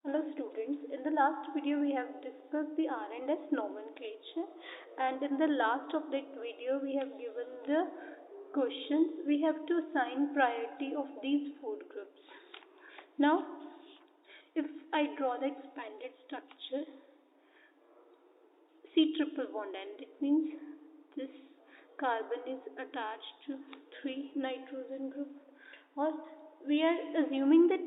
Hello students, in the last video we have discussed the R&S nomenclature, and in the last of that video we have given the questions. We have to assign priority of these food groups. Now if I draw the expanded structure, C triple bond, and it means this carbon is attached to 3 nitrogen groups, or we are assuming that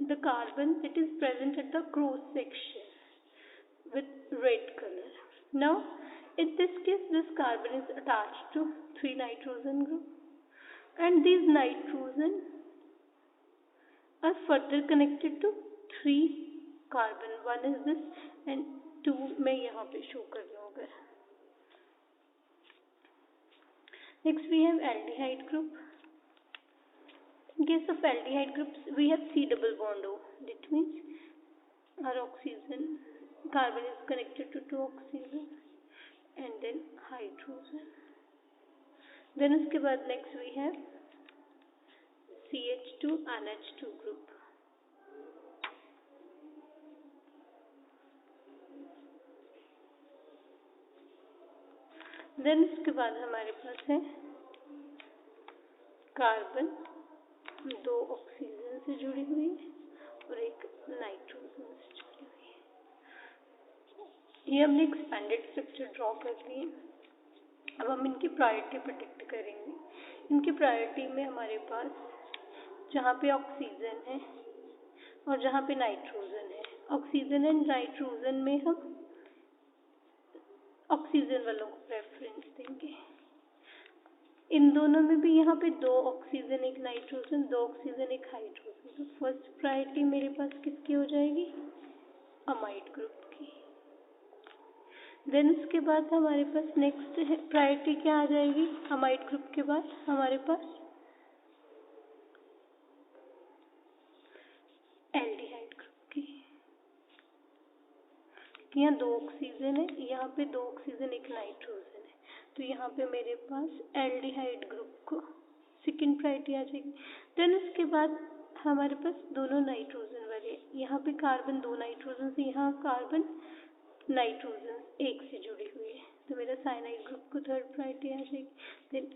the carbon it is present at the cross section with red color. Now in this case this carbon is attached to 3 nitrogen group, and these nitrogen are further connected to 3 carbon. One is this and 2 मैं यहाँ पे show कर रहा हूँ. Next we have aldehyde group. In case of aldehyde groups we have C double bond O. That means our oxygen carbon is connected to 2 oxygen and then hydrogen. Then उसके बाद next we have CH2 NH2 group. Then उसके बाद हमारे पास है carbon 2 oxygen से जुड़ी हुई और एक नाइट्रोजन से जुड़ी हुई है. ये हमने एक्सपेंडेड स्ट्रक्चर ड्रॉ कर दिए. अब हम इनकी प्रायोरिटी प्रेडिक्ट करेंगे. इनकी प्रायोरिटी में हमारे पास जहाँ पे ऑक्सीजन है और जहाँ पे नाइट्रोजन है, ऑक्सीजन एंड नाइट्रोजन में हम ऑक्सीजन वालों को प्रेफरेंस देंगे. इन दोनों में भी यहाँ पे 2 ऑक्सीजन एक नाइट्रोजन, 2 ऑक्सीजन एक हाइड्रोजन. तो फर्स्ट प्रायोरिटी मेरे पास किसकी हो जाएगी? अमाइड ग्रुप की. देन उसके बाद हमारे पास नेक्स्ट है प्रायोरिटी क्या आ जाएगी? अमाइड ग्रुप के बाद हमारे पास एल्डिहाइड ग्रुप की. यहाँ 2 ऑक्सीजन है, यहाँ पे 2 ऑक्सीजन एक नाइट्रोजन है, तो यहाँ पे मेरे पास एल्डिहाइड ग्रुप को सेकंड प्रायोरिटी आ जाएगी. देन उसके बाद हमारे पास दोनों नाइट्रोजन वाले, यहाँ पे कार्बन 2 नाइट्रोजन से, यहाँ कार्बन नाइट्रोजन एक से जुड़ी हुई है, तो मेरा साइनाइड ग्रुप को थर्ड प्रायोरिटी आ जाएगी. देन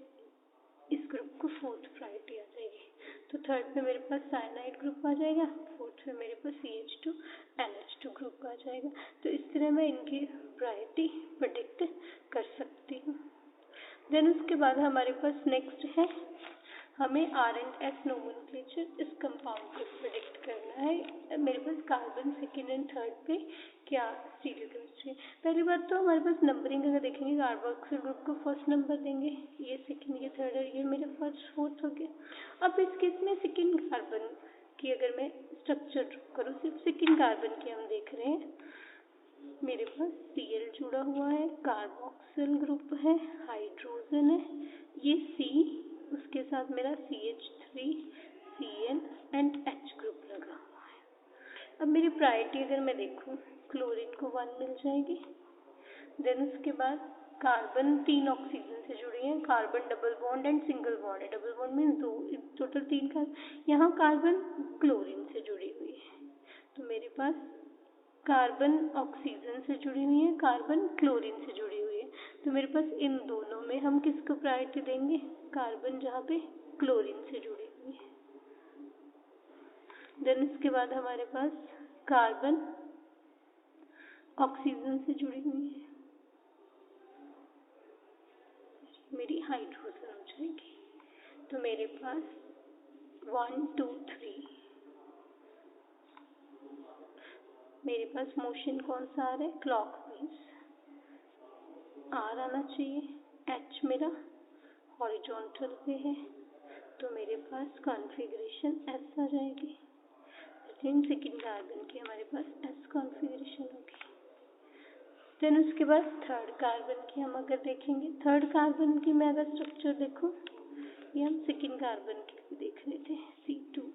इस ग्रुप को फोर्थ प्रायोरिटी आ जाएगी. तो थर्ड पे मेरे पास साइनाइड ग्रुप आ जाएगा, फोर्थ पे मेरे पास CH2 NH2 ग्रुप आ जाएगा. तो इस तरह मैं इनकी प्रायोरिटी प्रेडिक्ट कर सकती हूँ. देन उसके बाद हमारे पास नेक्स्ट है हमें R&S नोमेनक्लेचर इस कंपाउंड को प्रेडिक्ट करना है. मेरे पास कार्बन सेकेंड एंड थर्ड पे क्या स्टीरियोकेमिस्ट्री है. पहली बात तो हमारे पास नंबरिंग अगर देखेंगे, कार्बोक्सिल ग्रुप को फर्स्ट नंबर देंगे, ये सेकेंड, ये थर्ड और ये मेरे फर्स्ट फोर्थ हो गया. अब इस केस में सेकेंड कार्बन की अगर मैं स्ट्रक्चर ड्रॉ करूँ, सिर्फ सेकेंड कार्बन की हम देख रहे हैं. मेरे पास Cl जुड़ा हुआ है, कार्बोक्सिल ग्रुप है, हाइड्रोजन है, ये C, उसके साथ मेरा CH3 Cn and H group लगा हुआ है. अब मेरी प्रायोरिटी अगर मैं देखूं, क्लोरीन को 1 मिल जाएगी. देन उसके बाद कार्बन 3 ऑक्सीजन से जुड़ी है, carbon double bond and single bond है. Double bond means 2, total 3 carbon. यहाँ कार्बन क्लोरीन से जुड़ी हुई है, तो मेरे पास कार्बन ऑक्सीजन से जुड़ी हुई है, कार्बन क्लोरीन से जुड़ी हुई है. तो मेरे पास इन दोनों में हम किसको प्रायोरिटी देंगे? कार्बन जहाँ पे क्लोरीन से जुड़ी हुई है. देन उसके बाद हमारे पास कार्बन ऑक्सीजन से जुड़ी हुई है, मेरी हाइड्रोजन हो जाएगी. तो मेरे पास 1 2 3 मेरे पास मोशन कौन सा आ रहा है? क्लॉकवाइज R आना चाहिए. H मेरा हॉरिजॉन्टल पे है, तो मेरे पास कॉन्फ़िगरेशन S आ जाएगी. सेकेंड कार्बन की हमारे पास S कॉन्फ़िगरेशन होगी. देन उसके बाद थर्ड कार्बन की हम अगर देखेंगे, थर्ड कार्बन की मैं अगर स्ट्रक्चर देखूं, ये हम सेकेंड कार्बन की भी देख रहे थे, C2.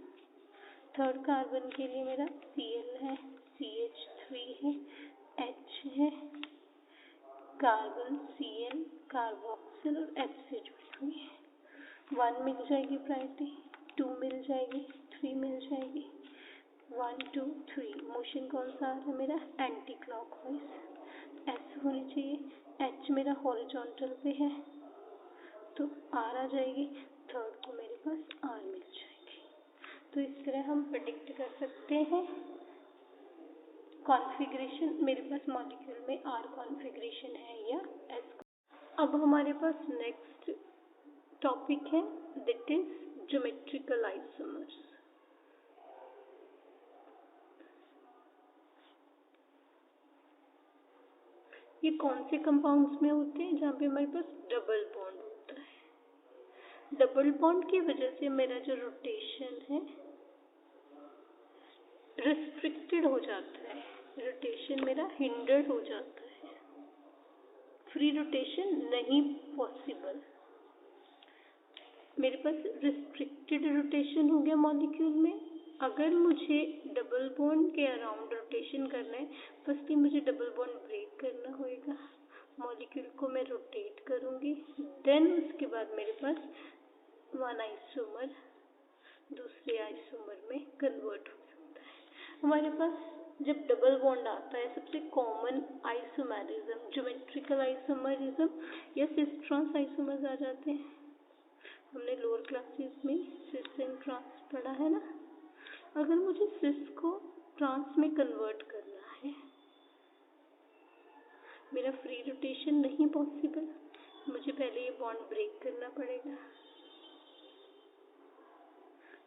थर्ड कार्बन के लिए मेरा Cl है, CH3 है, H है, कार्बन Cl, कार्बोक्सिल और H से जुड़ी हुई है. 1 मिल जाएगी प्रायोरिटी, 2 मिल जाएगी, 3 मिल जाएगी, 1 2 3 मोशन कौन सा आ रहा है मेरा? Anti clockwise. एस होनी चाहिए। एच मेरा हॉरिजॉन्टल पे है तो आर आ जाएगी। थर्ड को मेरे पास आर मिल जाएगी। तो इस तरह हम प्रेडिक्ट कर सकते हैं कॉन्फ़िगरेशन। मेरे पास मॉलिक्यूल में आर कॉन्फ़िगरेशन है या एस। अब हमारे पास नेक्स्ट टॉपिक है दैट इज ज्योमेट्रिकल आइसोमर्स। ये कौन से कंपाउंड्स में होते हैं? जहाँ पे हमारे पास डबल बॉन्ड होता है। डबल बॉन्ड की वजह से मेरा जो रोटेशन है रिस्ट्रिक्टेड हो जाता है, रोटेशन मेरा हिंडर्ड हो जाता है, फ्री रोटेशन नहीं पॉसिबल। मेरे पास रिस्ट्रिक्टेड रोटेशन हो गया मॉलिक्यूल में। अगर मुझे डबल बॉन्ड के अराउंड रोटेशन करना है, फर्स्टली मुझे डबल बॉन्ड ब्रेक करना होगा। मॉलिक्यूल को मैं रोटेट करूंगी, देन उसके बाद मेरे पास वन आइसोमर दूसरे आइसोमर में कन्वर्ट हो सकता है। हमारे पास जब डबल बॉन्ड आता है, सबसे कॉमन आइसोमेरिज्म ज्योमेट्रिकल आइसोमेरिज्म या सिस ट्रांस आइसोमर्स आ जाते हैं। हमने लोअर क्लासेस में सिस एंड ट्रांस पढ़ा है ना। अगर मुझे सिस को ट्रांस में कन्वर्ट करना है, मेरा फ्री रोटेशन नहीं पॉसिबल, मुझे पहले ये बॉन्ड ब्रेक करना पड़ेगा,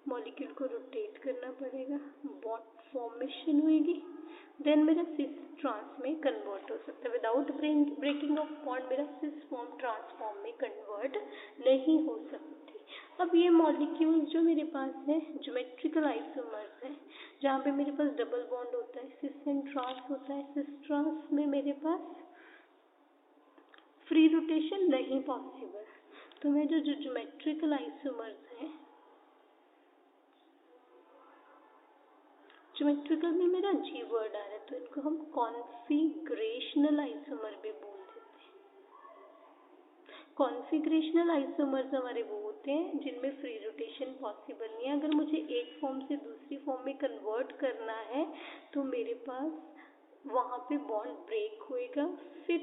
मॉलिक्यूल को रोटेट करना पड़ेगा, बॉन्ड फॉर्मेशन होगी, देन मेरा सिस ट्रांस में कन्वर्ट हो सकता है। विदाउट ब्रेकिंग ऑफ बॉन्ड मेरा सिस फॉर्म ट्रांसफॉर्म में कन्वर्ट नहीं हो सकती। अब ये मॉलिक्यूल्स जो मेरे पास है ज्योमेट्रिकल आइसोमर्स है, जहाँ पे मेरे पास डबल बॉन्ड होता है, सिस एंड ट्रांस होता है। सिस ट्रांस में मेरे पास फ्री रोटेशन नहीं पॉसिबल। तो मैं जो ज्योमेट्रिकल आइसोमर्स है, ज्योमेट्रिकल में मेरा जी वर्ड आ रहा है तो इनको हम कॉन्फिगरेशनल आइसोमर भी बोल देते हैं। कॉन्फिगरेशनल आइसोमर्स हमारे वो होते हैं जिनमें फ्री रोटेशन पॉसिबल नहीं है। अगर मुझे एक फॉर्म से दूसरी फॉर्म में कन्वर्ट करना है तो मेरे पास वहाँ पे बॉन्ड ब्रेक होएगा, फिर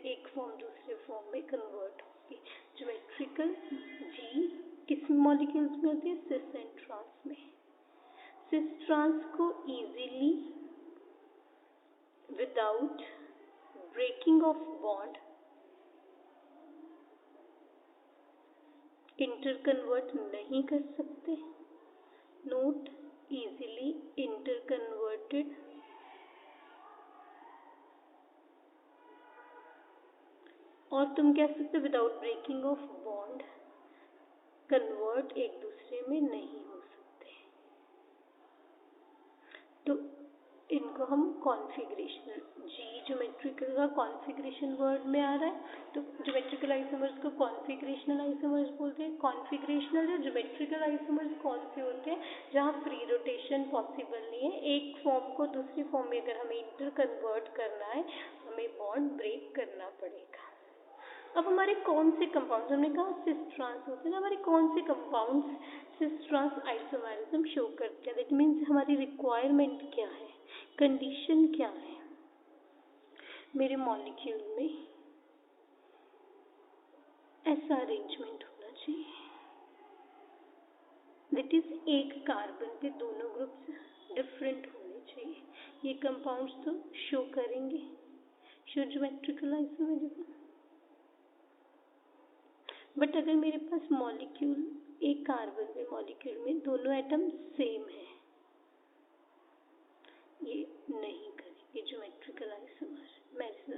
एक फॉर्म दूसरे फॉर्म में कन्वर्ट होगी। ज्योमेट्रिकल जी किस मॉलिक्यूल्स में होती है? सिस एंड ट्रांस में। सिस ट्रांस को easily without breaking of bond interconvert नहीं कर सकते। नोट इजीली इंटरकन्वर्टेड और तुम कह सकते without breaking of bond convert एक दूसरे में नहीं हो सकते। तो इनको हम कॉन्फिगरेशनल जी ज्योमेट्रिकल का कॉन्फिगरेशन वर्ड में आ रहा है तो ज्योमेट्रिकल आइसोमर्स को कॉन्फिगरेशनल आइसोमर्स बोलते हैं। कॉन्फिगरेशनल या ज्योमेट्रिकल आइसोमर्स कौन से होते हैं? जहाँ फ्री रोटेशन पॉसिबल नहीं है, एक फॉर्म को दूसरी फॉर्म में अगर हमें इंटर कन्वर्ट करना है, हमें बॉन्ड ब्रेक करना पड़ेगा। अब हमारे कौन से कंपाउंड्स, हमने कहा सिस ट्रांस होते हैं, हमारे कौन से compounds cis trans isomerism show करते हैं? दैट मीन्स हमारी रिक्वायरमेंट क्या है, कंडीशन क्या है? मेरे मॉलिक्यूल में ऐसा अरेंजमेंट होना चाहिए, दैट इज एक कार्बन पे दोनों ग्रुप्स डिफरेंट होने चाहिए। ये कंपाउंड्स तो शो करेंगे, शो ज्योमेट्रिकल आइसोमेरिज्म। बट अगर मेरे पास मॉलिक्यूल एक कार्बन में मॉलिक्यूल में दोनों एटम सेम है, ये नहीं करेंगे ज्योमेट्रिकल आइसोमेरिज्म।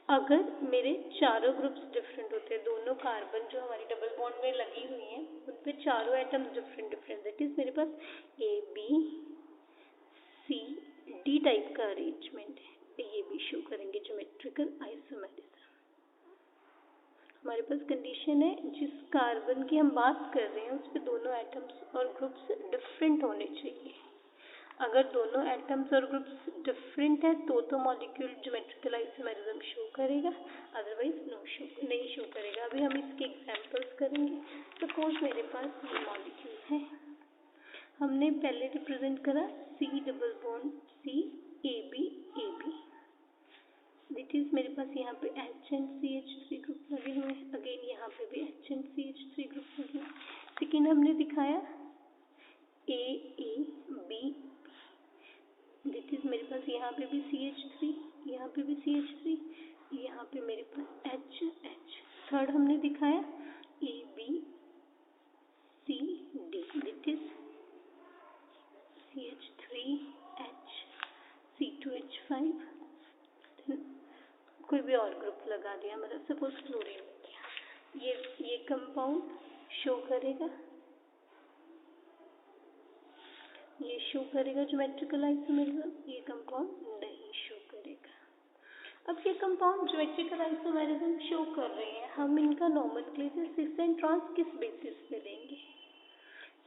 अगर मेरे चारों ग्रुप्स डिफरेंट होते हैं, दोनों कार्बन जो हमारी डबल बॉन्ड में लगी हुई हैं उन पे चारों atoms different different, that is मेरे पास A B C D type का अरेंजमेंट है, ये भी शो करेंगे ज्योमेट्रिकल आइसोमेरिज्म। हमारे पास कंडीशन है जिस कार्बन की हम बात कर रहे हैं उस पे दोनों एटम्स और ग्रुप्स डिफरेंट होने चाहिए। अगर दोनों एटम्स और ग्रुप्स डिफरेंट है तो मॉलिक्यूल ज्योमेट्रिकल आइसोमेरिज्म शो करेगा, अदरवाइज नहीं शो करेगा। अभी हम इसके एग्जांपल्स करेंगे। सपोज मेरे पास ये मॉलिक्यूल है, हमने पहले रिप्रेजेंट करा C double bond C AB AB, that is मेरे पास यहाँ पे H एंड CH3 ग्रुप लगे हुए हैं, अगेन यहाँ पे भी H एंड CH3 ग्रुप लगे हुए हैं। सेकेंड हमने दिखाया A A B, that is मेरे पास यहाँ पे भी CH3, यहाँ पे भी CH3, यहाँ पे मेरे पास H H। थर्ड हमने दिखाया A B C D, that is CH3 H C2H5, कोई भी और ग्रुप लगा दिया, मतलब सपोज क्लोरीन। ये कंपाउंड शो करेगा, ये शो करेगा ज्योमेट्रिकल आइसोमेरिज्म, ये कंपाउंड नहीं शो करेगा। अब ये कंपाउंड ज्योमेट्रिकल आइसोमेरिज्म शो कर रहे हैं, हम इनका नोमेनक्लेचर सिस एंड ट्रांस किस बेसिस पे लेंगे?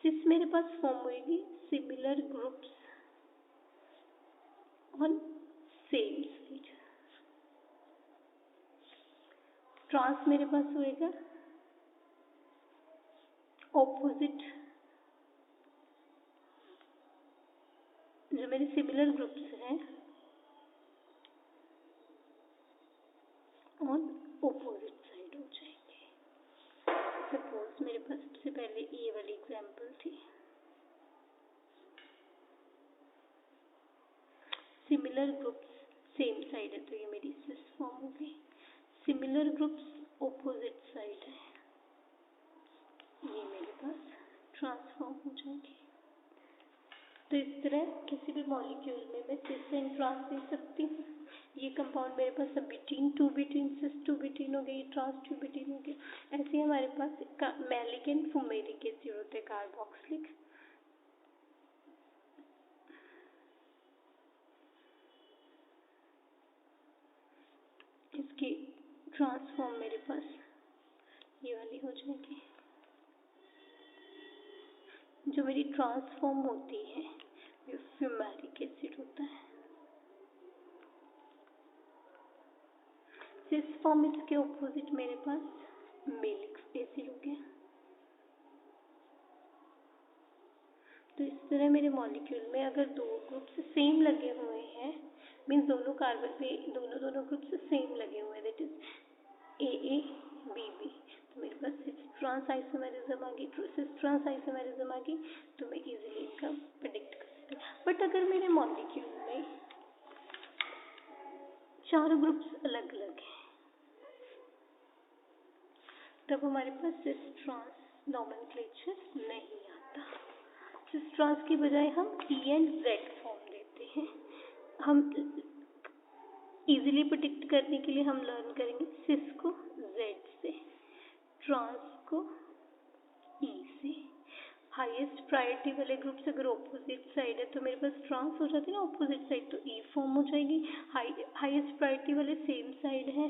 सिस मेरे पास फॉर्म होगी similar groups on same side, trans मेरे पास होएगा ऑपोजिट, जो मेरे सिमिलर ग्रुप्स हैं ऑन ऑपोजिट साइड हो जाएंगे। सपोज मेरे पास सबसे पहले ये वाली एग्जांपल थी, सिमिलर ग्रुप्स सेम साइड है तो ये मेरी सिस फॉर्म होगी, सिमिलर ग्रुप्स ऑपोजिट साइड है, ये मेरे पास ट्रांसफॉर्म हो जाएंगे। तो इस तरह किसी भी मॉलिक्यूल में मैं सिस एंड ट्रांस दे सकती हूँ। ये कंपाउंड मेरे पास अब बिटीन 2 बिटीन सिस 2 बिटीन हो गया, ये ट्रांस 2 बिटीन हो गया। ऐसे ही हमारे पास मैलिक एंड फुमेरिक एसिड होते हैं, कार्बोक्सिलिक। इसकी ट्रांसफॉर्म मेरे पास ये वाली हो जाएगी। जो मेरी ट्रांसफॉर्म होती है ये फ्यूमेरिक एसिड होता है। सिस फॉर्म इसके ऑपोजिट मेरे पास मेलिक एसिड हो गया। तो इस तरह मेरे मॉलिक्यूल में अगर दो ग्रुप्स सेम लगे हुए हैं, मीन्स दोनों कार्बन पे दोनों ग्रुप्स सेम लगे हुए हैं, दैट इज AA BB, तो मेरे पास सिस ट्रांस आइसोमेरिज्म आ गई, सिस ट्रांस आइसोमेरिज्म आ गई, तो मैं इजीली इनका प्रेडिक्ट कर सकती हूँ। बट अगर मेरे मॉलिक्यूल में चार ग्रुप्स अलग अलग हैं, तब हमारे पास सिस ट्रांस नोमेनक्लेचर नहीं आता। सिस ट्रांस की बजाय हम E एंड Z फॉर्म देते हैं। हम इजीली प्रेडिक्ट करने के लिए हम लर्न करेंगे सिस को Z से, ट्रांस को E से। हाईएस्ट प्रायोरिटी वाले ग्रुप्स अगर ऑपोजिट साइड है तो मेरे पास ट्रांस हो जाती है ना ऑपोजिट साइड, तो E फॉर्म हो जाएगी। हाईएस्ट प्रायोरिटी वाले सेम साइड है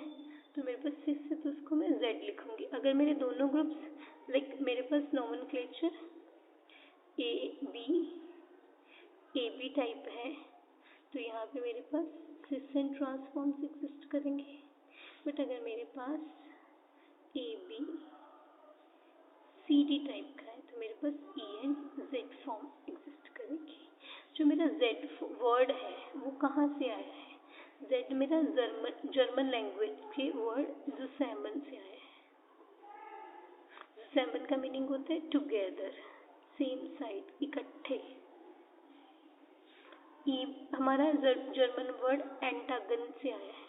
तो मेरे पास सिस है तो उसको मैं Z लिखूंगी। अगर मेरे दोनों ग्रुप्स लाइक मेरे पास नोमेनक्लेचर AB टाइप है तो यहाँ पे मेरे पास सिस एंड ट्रांसफॉर्म्स एग्जिस्ट करेंगे। बट अगर मेरे पास AB CD टाइप का है तो मेरे पास E and Z form exist करेंगे। जो मेरा Z वर्ड है वो कहाँ से आया है? Z मेरा जर्मन लैंग्वेज के वर्ड जुसैमन से आया है। जुसैमन का मीनिंग होता है टुगेदर, सेम साइड, इकट्ठे। E हमारा जर्मन वर्ड एंटागन से आया है,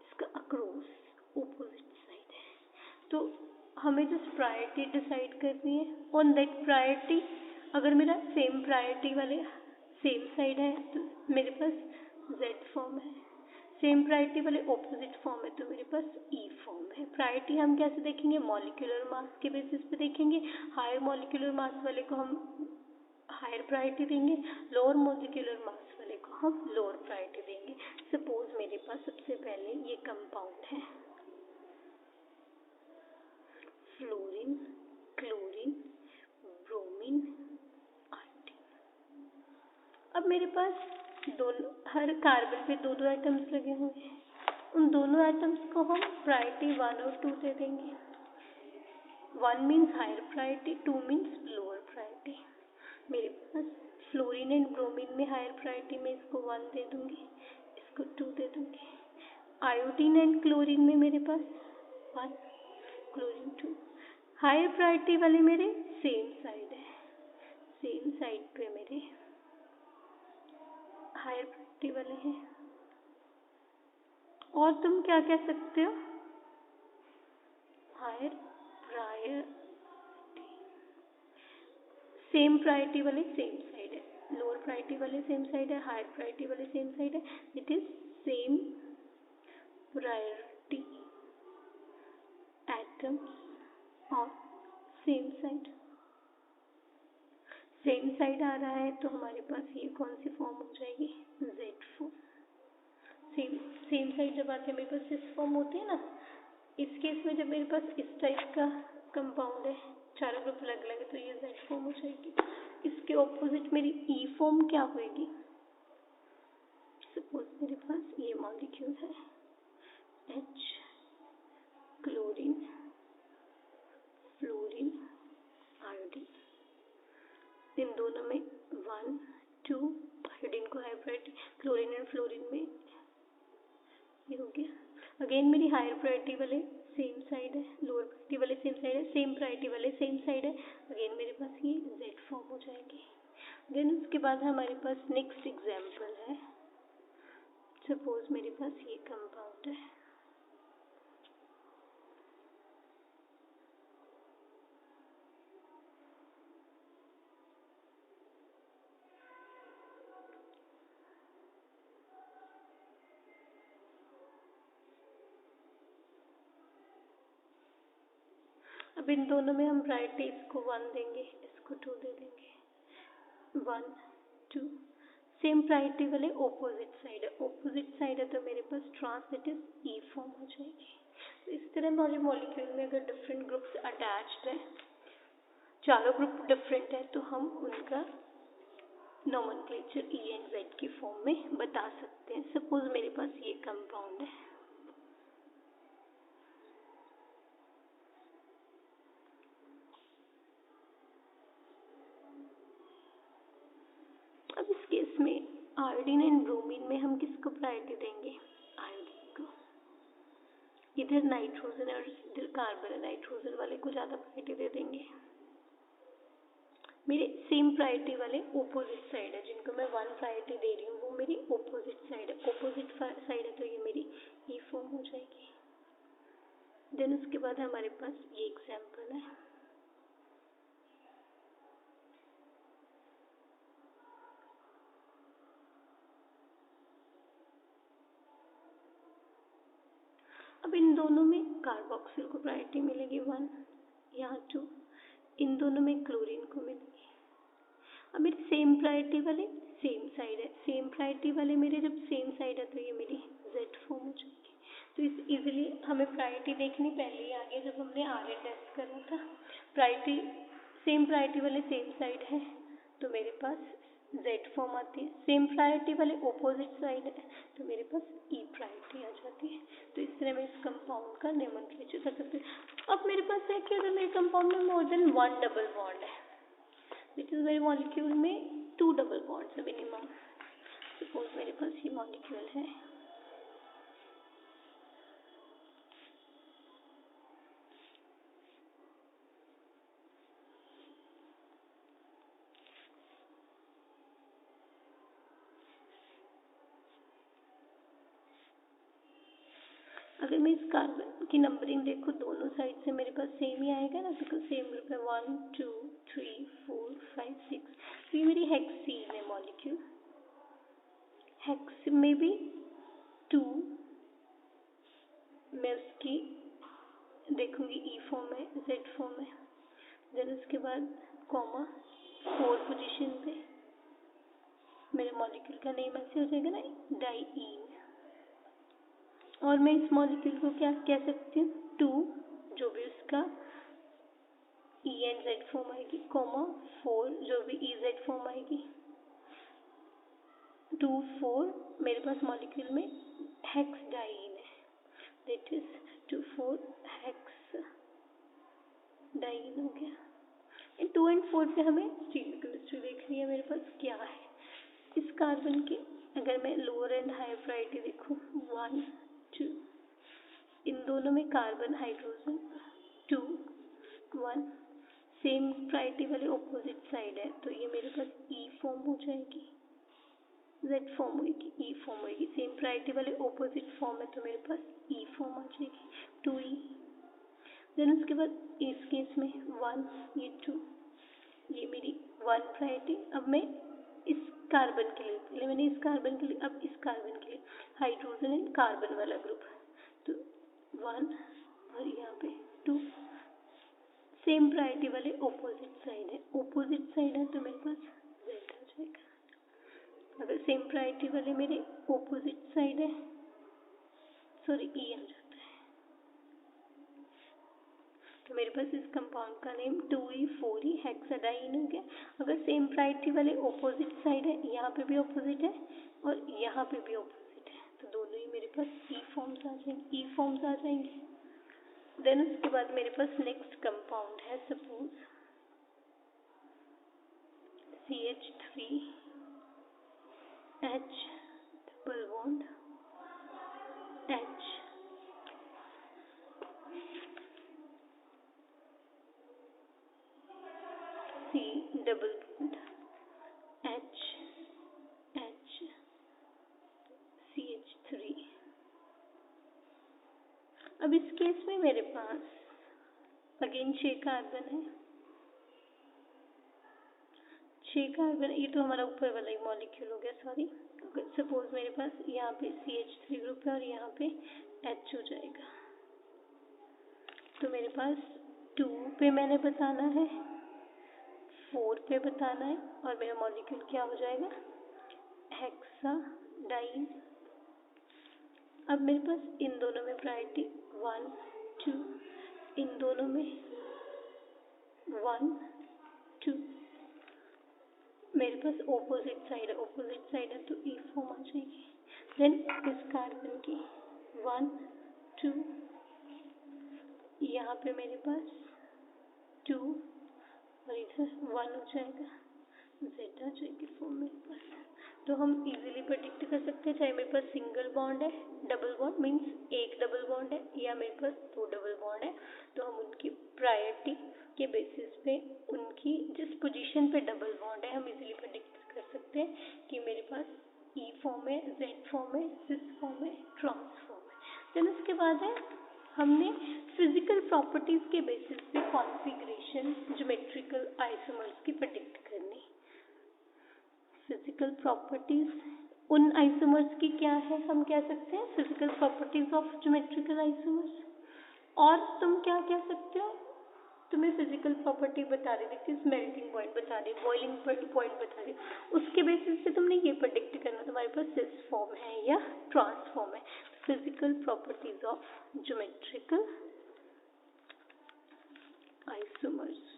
इसका अक्रॉस ऑपोजिट साइड है। तो हमें जस्ट प्रायोरिटी डिसाइड करनी है ऑन दैट प्रायोरिटी। अगर मेरा सेम प्रायोरिटी वाले सेम साइड है तो मेरे पास Z फॉर्म है, सेम प्रायोरिटी वाले ऑपोजिट फॉर्म है तो मेरे पास E फॉर्म है। प्रायोरिटी हम कैसे देखेंगे? मॉलिक्यूलर मास के बेसिस पे देखेंगे। हायर मॉलिक्यूलर मास वाले को हम हायर प्रायोरिटी देंगे, लोअर मॉलिक्यूलर मास वाले को हम लोअर प्रायोरिटी देंगे। सपोज मेरे पास सबसे पहले ये कंपाउंड है फ्लोरीन, क्लोरीन, ब्रोमीन, पास दोनों, हर कार्बन पे दो दो एटम्स लगे हुए हैं, उन दोनों एटम्स को हम प्रायोरिटी 1 और 2 दे देंगे। 1 means higher priority, 2 means lower priority. मेरे पास फ्लोरीन एंड ब्रोमीन में हायर प्रायोरिटी में इसको 1 दे दूंगी, इसको 2 दे दूंगी। आयोडीन एंड क्लोरीन में मेरे पास 1, क्लोरीन 2। हायर प्रायोरिटी वाले मेरे सेम साइड है, सेम साइड पे मेरे हायर प्रायोरिटी वाले हैं। और तुम क्या कह सकते हो? हायर प्रायोरिटी, सेम प्रायोरिटी वाले सेम साइड है, लोअर प्रायोरिटी वाले सेम साइड है, हायर प्रायोरिटी वाले सेम साइड है। It is same priority atoms of same side. Same side आ रहा है तो हमारे पास ये कौन सी फॉर्म हो जाएगी? Z form. सेम साइड जब आते हैं मेरे पास सिस फॉर्म होती है ना, इस केस में जब मेरे पास इस टाइप का कंपाउंड है, चारों ग्रुप अलग अलग है, तो ये जेड फॉर्म हो जाएगी। इसके ऑपोजिट मेरी ई फॉर्म क्या होगी? सपोज मेरे पास ये मॉलिक्यूल है H, क्लोरीन, फ्लोरीन, आयोडीन, इन दोनों में 1, 2, आयोडीन को high priority, chlorine and fluorine में ये हो गया। अगेन मेरी हायर प्रायोरिटी वाले सेम साइड है, लोअर प्रायोरिटी वाले सेम साइड है, सेम प्रायोरिटी वाले सेम साइड है। अगेन मेरे पास ये जेड फॉर्म हो जाएगी। देन उसके बाद हमारे पास नेक्स्ट एग्जाम्पल है। सपोज मेरे पास ये कंपाउंड है, अब इन दोनों में हम प्रायोरिटी इसको 1 देंगे, इसको 2 दे देंगे। 1, 2, सेम प्रायोरिटी वाले ऑपोजिट साइड है, ऑपोजिट साइड है तो मेरे पास ट्रांसलेटिव ई फॉर्म हो जाएगी। तो इस तरह हमारे मॉलिक्यूल में अगर डिफरेंट ग्रुप्स अटैच्ड है, चारों ग्रुप डिफरेंट है, तो हम उनका नोमेनक्लेचर ई एंड जेड की फॉर्म में बता सकते हैं। सपोज मेरे पास ये कंपाउंड है, अब इस केस में आयोडीन एंड ब्रोमीन में हम किसको प्रायोरिटी देंगे? आयोडीन को। इधर नाइट्रोजन और इधर कार्बन है, नाइट्रोजन वाले को ज़्यादा प्रायोरिटी दे देंगे। मेरे सेम प्रायोरिटी वाले ऑपोजिट साइड है, जिनको मैं 1 प्रायोरिटी दे रही हूँ, वो मेरी ऑपोजिट साइड है। ऑपोजिट साइड है तो ये मेरी ई फॉर्म हो जाएगी। देन उसके बाद हमारे पास ये एग्जाम्पल है, अब इन दोनों में कार्बोक्सिल को प्रायोरिटी मिलेगी 1, यहाँ 2, इन दोनों में क्लोरीन को मिलेगी। अब मेरे सेम प्रायोरिटी वाले सेम साइड है, सेम प्रायोरिटी वाले मेरे जब सेम साइड है तो ये मेरी जेड फॉर्म हो जाएगी। तो इस इजीली हमें प्रायोरिटी देखनी पहले ही आ गई जब हमने आरए टेस्ट करा था। प्रायोरिटी सेम प्रायोरिटी वाले सेम साइड है तो मेरे पास जेड फॉर्म आती है, सेम प्रायोरिटी वाले ऑपोजिट साइड है तो मेरे पास ई प्रायोरिटी आ जाती है। तो इस तरह मैं इस कंपाउंड का नोमेनक्लेचर कर सकती हूँ। अब मेरे पास है कि अगर मेरे कंपाउंड में मोर देन 1 डबल बॉन्ड है, विच इज मेरे मॉलिक्यूल में 2 डबल बॉन्ड्स है मिनिमम। सपोज मेरे पास ये मॉलिक्यूल है, अगर मैं इस कार्बन की नंबरिंग देखूँ दोनों साइड से मेरे पास सेम ही आएगा ना, बिकॉज सेम ग्रुप है 1, 2, 3, 4, 5, 6। तो ये मेरी हेक्सीन है मॉलिक्यूल, हेक्स में भी 2 मैं उसकी देखूंगी ई फॉर्म है, जेड फॉर्म है। देन उसके बाद कॉमा 4 पोजीशन पे मेरे मॉलिक्यूल का नेम ऐसे हो जाएगा ना, डाईईन। और मैं इस मॉलिक्यूल को क्या कह सकती हूँ? 2 जो भी उसका ई एंड जेड फॉर्म आएगी, कॉमा 4 जो भी ई जेड फॉर्म आएगी। 2,4 मेरे पास मॉलिक्यूल में हेक्सडाइन है, दैट इज 2,4 हेक्सडाइन हो गया। इन 2 और 4 पे हमें स्टीरियो केमिस्ट्री देखनी है मेरे पास क्या है। इस कार्बन के अगर मैं लोअर एंड हायर प्रायोरिटी देखूँ 1 2, इन दोनों में कार्बन हाइड्रोजन 2 1 सेम प्रायोरिटी वाले ऑपोजिट साइड है, तो ये मेरे पास ई फॉर्म हो जाएगी, जेड फॉर्म होगी, ई फॉर्म होगी। सेम प्रायोरिटी वाले ऑपोजिट फॉर्म है तो मेरे पास ई फॉर्म आ जाएगी 2E। देन उसके बाद इस केस में 1 ये 2, ये मेरी 1 प्रायोरिटी। अब मैं इस कार्बन के लिए, पहले मैंने इस कार्बन के लिए, अब इस कार्बन के लिए हाइड्रोजन एंड कार्बन वाला ग्रुप, तो 1 और यहाँ पे 2 सेम प्रायोरिटी वाले ऑपोजिट साइड है, ऑपोजिट साइड है तो मेरे पास जेड आ जाएगा। अगर सेम प्रायोरिटी वाले मेरे ऑपोजिट साइड है, सॉरी ई आ जाता है, तो मेरे पास इस कंपाउंड का नेम 2E4E हेक्साडाइन हो गया। अगर सेम प्रायोरिटी वाले ऑपोजिट साइड है, यहाँ पे भी ऑपोजिट है और यहाँ पे भी ऑपोजिट है, तो दोनों ही मेरे पास ई फॉर्म्स आ जाएंगे, ई फॉर्म्स आ जाएंगे। देन उसके बाद मेरे पास नेक्स्ट कंपाउंड है, suppose CH3H double bond H, C double bond H H CH3। अब इस केस में मेरे पास अगेन 6 कार्बन है, 6 कार्बन, ये तो हमारा ऊपर वाला ही मॉलिक्यूल हो गया, सॉरी। सपोज मेरे पास यहाँ पे CH3 ग्रुप है और यहाँ पे H हो जाएगा, तो मेरे पास 2 पे मैंने बताना है, 4 पे बताना है और मेरा मॉलिक्यूल क्या हो जाएगा, हेक्साडाइन। अब मेरे पास इन दोनों में प्रायोरिटी 1 2, इन दोनों में 1 2, मेरे पास ऑपोजिट साइड है तो ई फॉर्म आ जाएगी। देन इस कार्बन की 1 2, यहाँ पे मेरे पास 2 और इधर 1 हो जाएगा, जेड आ जाएगी फॉर्म मेरे पास। तो हम इजीली प्रेडिक्ट कर सकते हैं, चाहे मेरे पास सिंगल बॉन्ड है, डबल बॉन्ड मीन्स एक डबल बॉन्ड है, या मेरे पास 2 डबल बॉन्ड है, तो हम उनकी प्रायोरिटी के बेसिस पे उनकी जिस पोजीशन पे डबल बॉन्ड है हम इजीली प्रेडिक्ट कर सकते हैं कि मेरे पास ई फॉर्म है, जेड फॉर्म है, सिस फॉर्म है, ट्रांस फॉर्म है। देन उसके बाद है हमने फिजिकल प्रॉपर्टीज के बेसिस पे कॉन्फ़िगरेशन ज्योमेट्रिकल आइसोमर्स की प्रेडिक्ट करनी। फिजिकल प्रॉपर्टीज उन आइसोमर्स की क्या है, हम कह सकते हैं physical properties of geometrical isomers. और तुम क्या कह सकते हो, तुम्हें फिजिकल प्रॉपर्टी बता रही थी, मेल्टिंग पॉइंट बता रही, बॉइलिंग पॉइंट बता रही, उसके बेसिस पे तुमने ये प्रेडिक्ट करना तुम्हारे पास सिस फॉर्म है या ट्रांस फॉर्म है। Physical properties of geometrical isomers.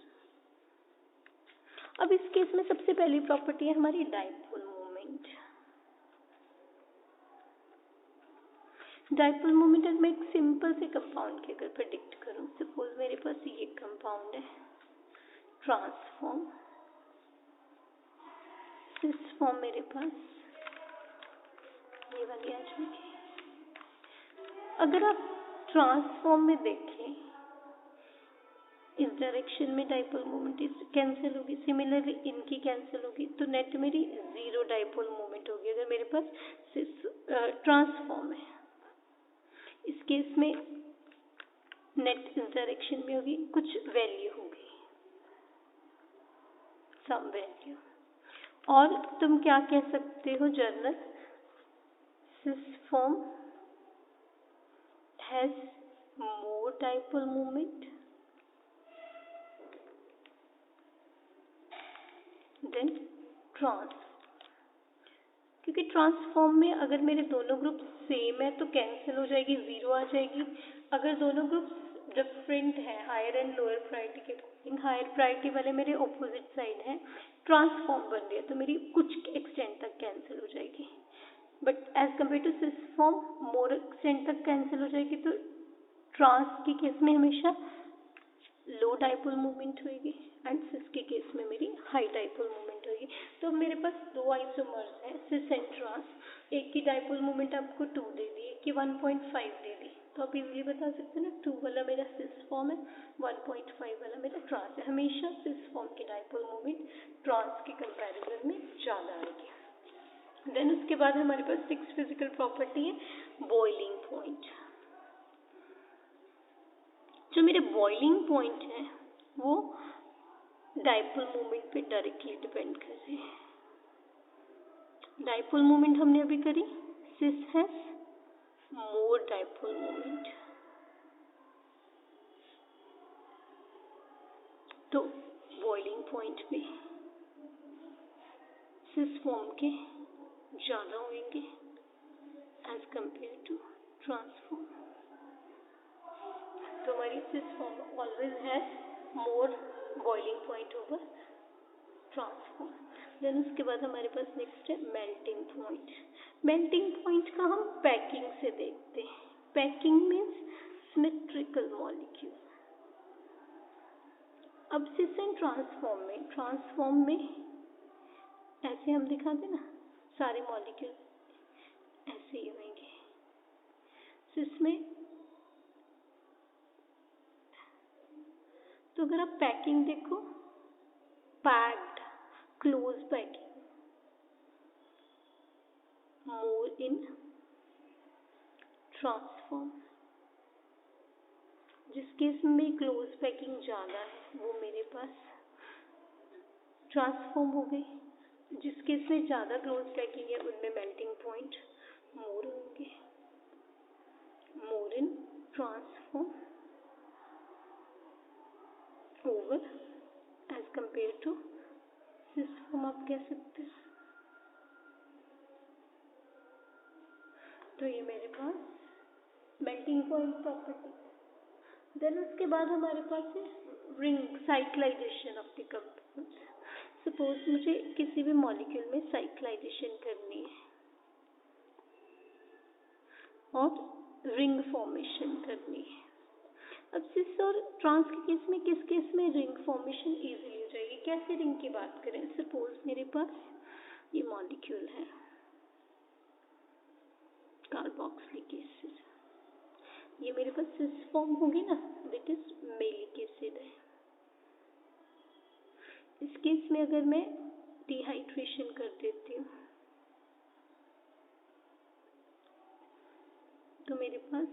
अब इस केस में सबसे पहली प्रॉपर्टी है हमारी डाइपोल मोमेंट। डाइपोल मोमेंट मैं एक सिंपल से कंपाउंड की अगर प्रेडिक्ट करूं, सपोज मेरे पास ये कंपाउंड है ट्रांसफॉर्म, सिस फॉर्म मेरे पास ये वाली आ जाएगी। अगर आप ट्रांसफॉर्म में देखें, इस डायरेक्शन में डाइपोल मोमेंट कैंसिल होगी, सिमिलरली इनकी कैंसिल होगी, तो नेट मेरी 0 डाइपोल मोमेंट होगी अगर मेरे पास ट्रांसफॉर्म है। इस केस में नेट इस डायरेक्शन में होगी, कुछ वैल्यू होगी, सम वैल्यू। और तुम क्या कह सकते हो, general cis form has more dipole moment than trans, क्योंकि ट्रांसफॉर्म में अगर मेरे दोनों ग्रुप सेम है तो कैंसिल हो जाएगी, 0 आ जाएगी। अगर दोनों ग्रुप डिफरेंट है हायर एंड लोअर प्रायोरिटी के अकॉर्डिंग। हायर प्रायोरिटी वाले मेरे ऑपोजिट साइड है, ट्रांसफॉर्म बन रही है तो मेरी कुछ एक्सटेंट तक कैंसिल हो जाएगी, but as compare to cis form more extent तक कैंसिल हो जाएगी। तो ट्रांस के केस में हमेशा लो डाइपोल मूवमेंट होगी एंड सिस के केस में मेरी हाई डाइपोल मूवमेंट होगी। तो मेरे पास दो आइसोमर्स हैं सिस एंड ट्रांस, एक की डाइपोल मूवमेंट आपको 2 दे दी, एक की 1.5 दे दी, तो आप इजीली बता सकते हैं ना 2 वाला मेरा सिस फॉर्म है, 1.5 वाला मेरा ट्रांस है। हमेशा सिस फॉर्म की डाइपोल मूवमेंट ट्रांस के कंपैरिजन में ज़्यादा आएगी। देन उसके बाद हमारे पास 6 फिजिकल प्रॉपर्टी है बॉइलिंग पॉइंट। जो मेरे बॉइलिंग पॉइंट है वो डाइपोल मूवमेंट पे डायरेक्टली डिपेंड कर रहे हैं। डाइपोल मूवमेंट हमने अभी करी, सिस हैज मोर डाइपोल मूवमेंट, तो बॉइलिंग पॉइंट पे सिस फॉर्म के ज़्यादा होंगे एज कंपेयर टू ट्रांसफॉर्म। तो हमारी cis form always has more boiling point over trans form. Then उसके बाद हमारे पास नेक्स्ट है मेल्टिंग पॉइंट। मेल्टिंग पॉइंट का हम पैकिंग से देखते हैं। Packing means symmetrical molecule. अब सिस एंड ट्रांसफॉर्म में ऐसे हम दिखाते ना सारे मॉलिक्यूल ऐसे ही होंगे। सिस में तो अगर आप पैकिंग देखो, packed close packing, more in transform. जिस केस में क्लोज पैकिंग ज़्यादा है वो मेरे पास ट्रांसफॉर्म हो गई, जिस केस में ज़्यादा क्लोज पैकिंग है उनमें मेल्टिंग पॉइंट मोर होंगे, more in trans form over as compare to cis form आप कह सकते हैं। तो ये मेरे पास मेल्टिंग पॉइंट प्रॉपर्टी। देन उसके बाद हमारे पास है ring cyclization of the compounds. Suppose मुझे किसी भी मॉलिक्यूल में साइक्लाइजेशन करनी है और रिंग फॉर्मेशन करनी है। अब सिस और ट्रांस के केस में किस केस में रिंग फॉर्मेशन इजीली हो जाएगी? कैसे रिंग की बात करें? सपोज मेरे पास ये मॉलिक्यूल है कार्बोक्सिलिक एसिड, ये मेरे पास सिस फॉर्म होगी ना, दैट इज मेलिक एसिड है। इस केस में अगर मैं डिहाइड्रेशन कर देती हूँ तो मेरे पास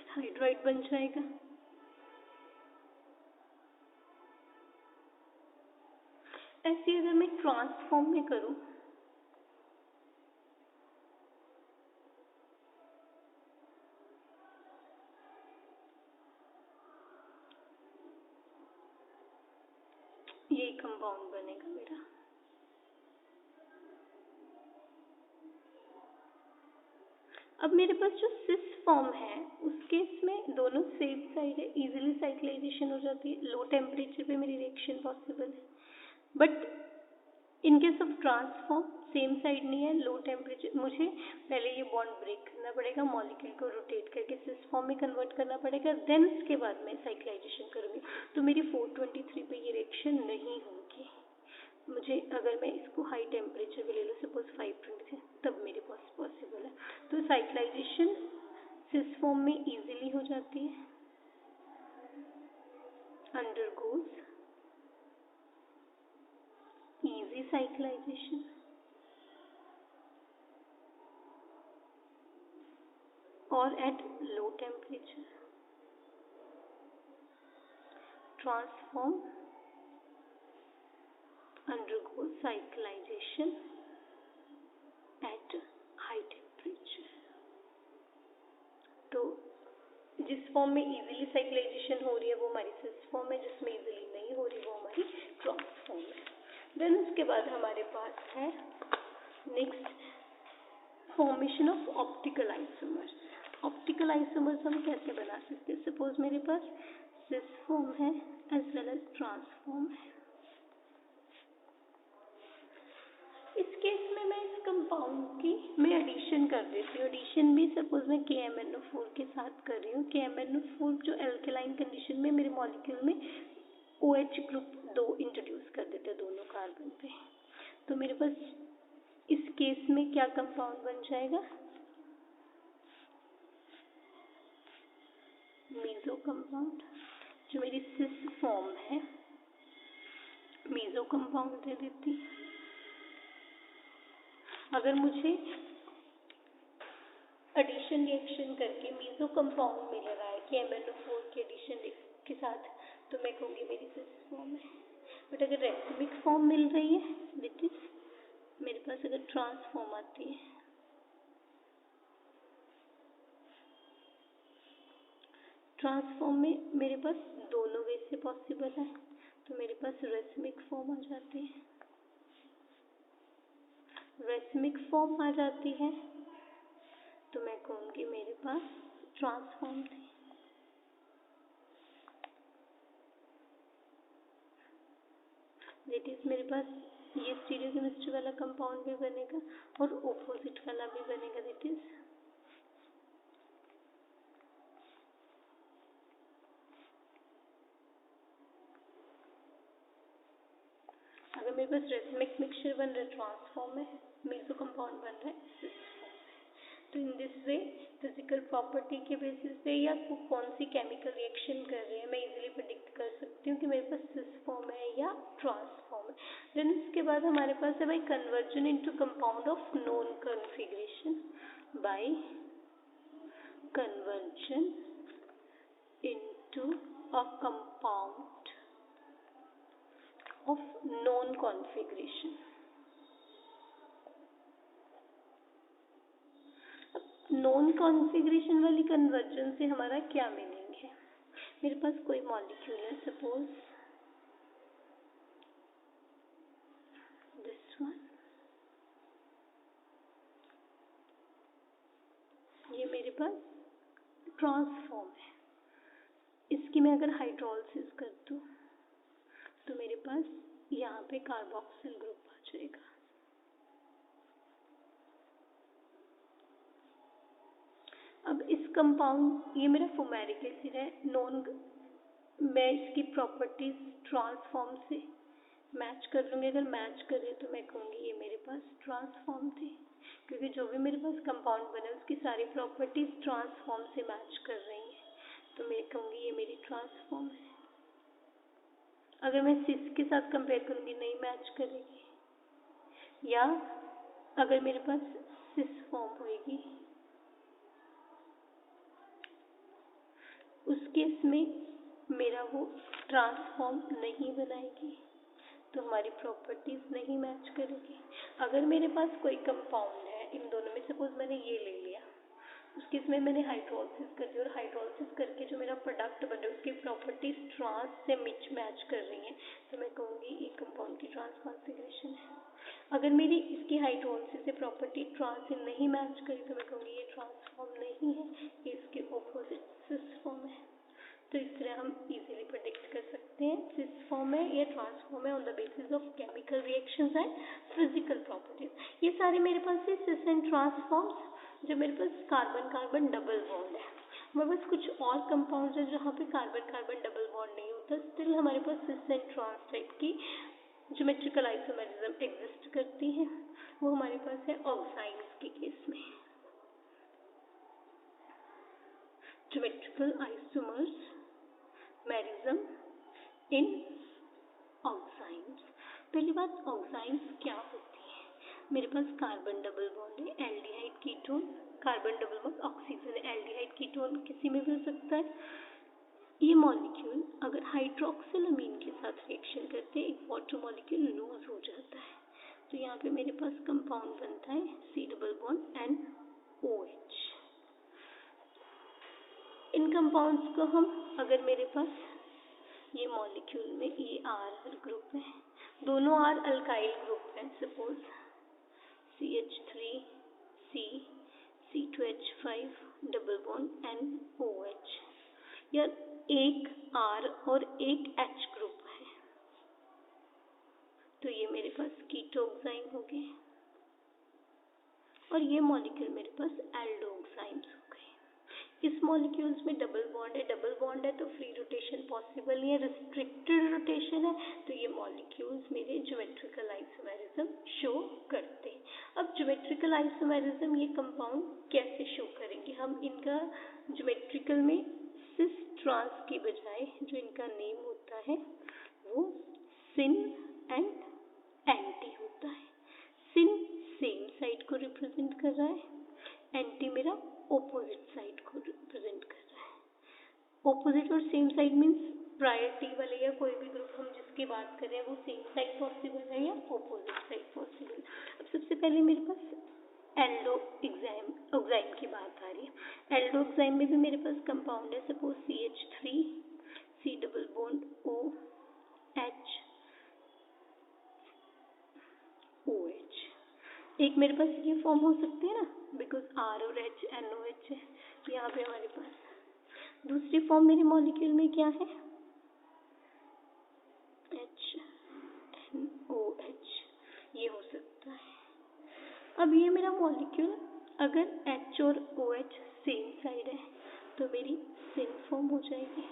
हाइड्राइड बन जाएगा। ऐसे अगर मैं ट्रांसफॉर्म में करूँ ये कंपाउंड बनेगा मेरा। अब मेरे पास जो सिस फॉर्म है उस केस में दोनों सेम साइड है, इजीली साइक्लाइजेशन हो जाती है, लो टेम्परेचर पे मेरी रिएक्शन पॉसिबल है। But in case of transform same side नहीं है, लो टेम्परेचर, मुझे पहले ये बॉन्ड ब्रेक करना पड़ेगा, मॉलिक्यूल को रोटेट करके सिस फॉर्म में कन्वर्ट करना पड़ेगा, देन उसके बाद मैं साइक्लाइजेशन करूँगी। तो मेरी 423 पे ये रिएक्शन नहीं होगी। मुझे अगर मैं इसको हाई टेम्परेचर पे ले लूँ, सपोज 520, तब मेरे पास पॉसिबल है। तो साइक्लाइजेशन सिस फॉर्म में इजीली हो जाती है, undergoes easy cyclization or at low temperature, transform undergoes cyclization at high temperature। तो जिस फॉर्म में इजीली साइक्लाइजेशन हो रही है वो हमारी सिस फॉर्म है, जिसमें इजीली नहीं हो रही वो हमारी ट्रांस फॉर्म है। देन उसके बाद हमारे पास है next formation of optical isomers. Optical isomers हम कैसे बना सकते हैं? सपोज मेरे पास सिस फॉर्म है as well as trans form है। इस केस में मैं इस कंपाउंड की मैं एडिशन कर देती हूँ। एडिशन भी सपोज मैं KMnO4 के साथ कर रही हूँ। KMnO4 जो एल्केलाइन कंडीशन में मेरे मॉलिक्यूल में OH ग्रुप 2 इंट्रोड्यूस कर देते हैं दोनों कार्बन पे। तो मेरे पास इस केस में क्या कंपाउंड बन जाएगा? Meso compound. जो मेरी सिस फॉर्म है मीजो कंपाउंड दे देती। अगर मुझे एडिशन रिएक्शन करके मीजो कंपाउंड मिल रहा है KMnO4 के एडिशन के साथ, तो मैं कहूँगी मेरी सिस फॉर्म है। बट अगर रेसिमिक फॉर्म मिल रही है, दैट इज मेरे पास अगर ट्रांस फॉर्म आती है, ट्रांसफॉर्म में मेरे पास दोनों वे से पॉसिबल है, तो मेरे पास रेसिमिक फॉर्म आ जाती है। रेसिमिक फॉर्म आ जाती है तो मैं कहूँगी मेरे पास ट्रांसफॉर्म थी। दैट इज मेरे पास ये स्टीरियोकेमिस्ट्री वाला कंपाउंड भी बनेगा और ऑपोजिट वाला भी बनेगा। दैट इज अगर मेरे पास रेसिमिक मिक्सचर बन रहा है ट्रांसफॉर्म में, मीजो कंपाउंड बन रहा है सिस फॉर्म में, तो in this way physical property के बेसिस पे या कौन सी केमिकल रिएक्शन कर रहे हैं मैं इजीली प्रेडिक्ट कर सकती हूँ कि मेरे पास सिस फॉर्म है या ट्रांसफॉर्म है। देन इसके बाद हमारे पास है bye conversion into compound of known configuration. Bye conversion into a compound of known configuration। Non configuration वाली कन्वर्जन से हमारा क्या मीनिंग है? मेरे पास कोई मॉलिक्यूल है, सपोज दिस वन, ये मेरे पास ट्रांसफॉर्म है। इसकी मैं अगर हाइड्रोलिसिस कर दूं तो मेरे पास यहाँ पे कार्बोक्सिल ग्रुप आ जाएगा। अब इस कंपाउंड, ये मेरा फुमेरिक एसिड है, नॉन, मैं इसकी प्रॉपर्टीज ट्रांसफॉर्म से मैच कर लूँगी। अगर मैच करे तो मैं कहूँगी ये मेरे पास ट्रांसफॉर्म थी, क्योंकि जो भी मेरे पास कंपाउंड बना उसकी सारी प्रॉपर्टीज ट्रांसफॉर्म से मैच कर रही हैं, तो मैं कहूँगी ये मेरी ट्रांसफॉर्म है। अगर मैं सिस के साथ कंपेयर करूँगी नहीं मैच करेगी, या अगर मेरे पास सिस फॉर्म होएगी उस केस में मेरा वो ट्रांसफॉर्म नहीं बनाएगी, तो हमारी प्रॉपर्टीज नहीं मैच करेगी। अगर मेरे पास कोई कंपाउंड है इन दोनों में, सपोज मैंने ये ले लिया, उस केस में मैंने हाइड्रोलिसिस कर दी और हाइड्रोलिसिस करके जो मेरा प्रोडक्ट बन रहा है उसकी प्रॉपर्टीज ट्रांस से मैच कर रही हैं, तो मैं कहूँगी ये कंपाउंड की ट्रांस कॉन्फ़िगरेशन है। अगर मेरी इसकी हाइड्रोलिसिस से प्रॉपर्टी ट्रांस से नहीं मैच करी तो मैं कहूँगी ये ट्रांसफॉर्म नहीं है, ये इसके ऑपोजिट सिस फॉर्म है। तो इस तरह हम इजीली प्रेडिक्ट कर सकते हैं सिस फॉर्म है या ट्रांसफॉर्म है on the basis of chemical reactions and physical properties. ये सारे मेरे पास है सिस एंड ट्रांसफॉर्म्स, जो मेरे पास कार्बन कार्बन डबल बॉन्ड है। हमारे पास कुछ और कंपाउंड्स है जहाँ पे कार्बन कार्बन डबल बॉन्ड नहीं होता, स्टिल हमारे पास सिस एंड ट्रांस टाइप की ज्योमेट्रिकल आइसोमेरिज्म एग्जिस्ट करती है। वो हमारे पास है ऑक्साइड्स के केस में, ज्योमेट्रिकल आइसोमर्स मेरिज्म इन ऑक्साइड्स। पहली बात, ऑक्साइड्स क्या होती है? मेरे पास कार्बन डबल बॉन्ड है, aldehyde ketone, carbon double bond oxygen, aldehyde ketone किसी में भी हो सकता है। ये मॉलिक्यूल अगर हाइड्रोक्सिलअमीन के साथ रिएक्शन करते हैं एक वाटर मॉलिक्यूल लूज हो जाता है, तो यहाँ पे मेरे पास कंपाउंड बनता है C double bond and OH। In compounds को हम, अगर मेरे पास ये मॉलिक्यूल में ये R ग्रुप है, दोनों R अल्काइल ग्रुप हैं, suppose CH3C C2H5 double bond NOH। यार एक R और एक H ग्रुप है, तो ये मेरे पास कीटोक्साइम हो गए और ये मॉलिक्यूल मेरे पास एल्डोक्साइम्स हो गए। इस मॉलिक्यूल्स में डबल बॉन्ड है तो फ्री रोटेशन पॉसिबल नहीं है, रिस्ट्रिक्टेड रोटेशन है, तो ये मॉलिक्यूल्स मेरे ज्योमेट्रिकल आइसोमेरिज्म शो करते हैं। अब ज्योमेट्रिकल आइसोमेरिज्म ये कंपाउंड कैसे शो करेंगे? हम इनका ज्योमेट्रिकल में सिस ट्रांस की बजाय जो इनका नेम होता है वो सिन एंड एंटी होता है। सिन सेम साइड को रिप्रेजेंट कर रहा है, एंटी मेरा ऑपोजिट साइड को रिप्रेजेंट कर रहा है। ऑपोजिट और सेम साइड मीन्स प्रायोरिटी वाले या कोई भी ग्रुप हम जिसकी बात कर रहे हैं वो सेम साइड पॉसिबल है या ऑपोजिट साइड पॉसिबल। अब सबसे पहले मेरे पास एल्डोक्साइम की बात आ रही है। एल्डोक्साइम में भी मेरे पास कंपाउंड है, suppose CH3 C double bond O H OH। एक मेरे पास ये फॉर्म हो सकते हैं ना, बिकॉज R और H NOH है यहाँ पे हमारे पास। दूसरी फॉर्म मेरे मॉलिक्यूल में क्या है? HNOH, ये हो सकता है। अब ये मेरा मॉलिक्यूल अगर H और OH सेम साइड है तो मेरी सिन फॉर्म हो जाएगी,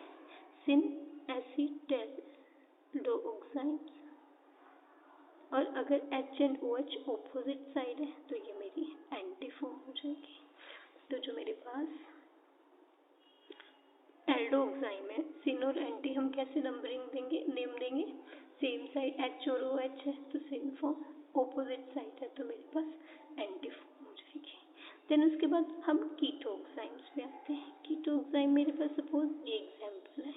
सिन एसिटैल्डोक्साइम्स। और अगर H and OH opposite side है तो ये मेरी एंटी फॉर्म हो जाएगी। तो जो मेरे पास एल्डोक्साइम है, सिन और एंटी हम कैसे नेम देंगे? सेम साइड H और OH है तो सिन फॉर्म, ऑपोजिट साइड है तो मेरे पास एंटी फॉर्म हो जाएगी। देन उसके बाद हम कीटोक्साइम्स पे आते हैं। कीटोक्साइम मेरे पास सपोज ये एग्जाम्पल है,